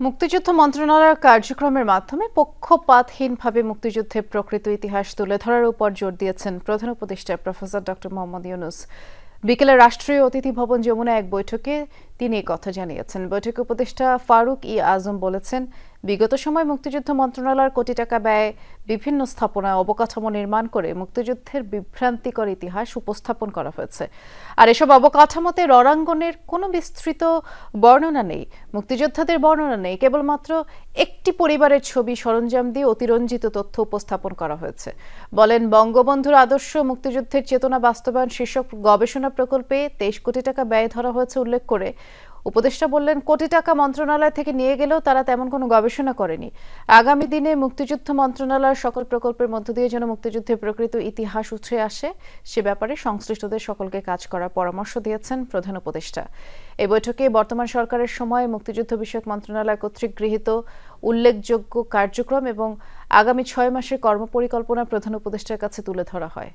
মুক্তিযুদ্ধ মন্ত্রণালয়ের কার্যক্রমের মাধ্যমে পক্ষপাতহীনভাবে মুক্তিযুদ্ধের প্রকৃত ইতিহাস তুলে ধরার উপর জোর দিয়েছেন প্রধান উপদেষ্টা প্রফেসর ডক্টর মোহাম্মদ ইউনূস। বিকেলে রাষ্ট্রীয় অতিথি ভবন যমুনা এক বৈঠকে তিনি কথা জানিয়েছেন। বৈঠকে উপদেষ্টা ফারুক আজম বলেছেন, বিগত সময় মুক্তিযুদ্ধ মন্ত্রণালয়ের কোটি টাকা ব্যয়ে বিভিন্ন স্থাপনা অবকাঠামো নির্মাণ করে মুক্তিযুদ্ধের বিভ্রান্তিকর ইতিহাস উপস্থাপন করা হয়েছে। আর এসব অবকাঠামোতে রণাঙ্গনের কোনো বিস্তৃত বর্ণনা নেই, মুক্তিযোদ্ধাদের বর্ণনা নেই, কেবলমাত্র একটি পরিবারের ছবি সরঞ্জাম দিয়ে অতিরঞ্জিত তথ্য উপস্থাপন করা হয়েছে। বলেন, বঙ্গবন্ধুর আদর্শ মুক্তিযুদ্ধের চেতনা বাস্তবায়ন শীর্ষক গবেষণা প্রকল্পে 23 কোটি টাকা ব্যয় ধরা হয়েছে উল্লেখ করে উপদেষ্টা বললেন, কোটি টাকা মন্ত্রণালয় থেকে নিয়ে গেলেও তারা তেমন কোনো গবেষণা করেনি। আগামী দিনে মুক্তিযুদ্ধ মন্ত্রণালয়ের সকল প্রকল্পের মধ্য দিয়ে যেন মুক্তিযুদ্ধের প্রকৃত ইতিহাস উঠে আসে, সে ব্যাপারে সংশ্লিষ্টদের সকলকে কাজ করার পরামর্শ দিয়েছেন প্রধান উপদেষ্টা। এই বৈঠকে বর্তমান সরকারের সময় মুক্তিযুদ্ধ বিষয়ক মন্ত্রণালয় কর্তৃক গৃহীত উল্লেখযোগ্য কার্যক্রম এবং আগামী 6 মাসের কর্মপরিকল্পনা প্রধান উপদেষ্টার কাছে তুলে ধরা হয়।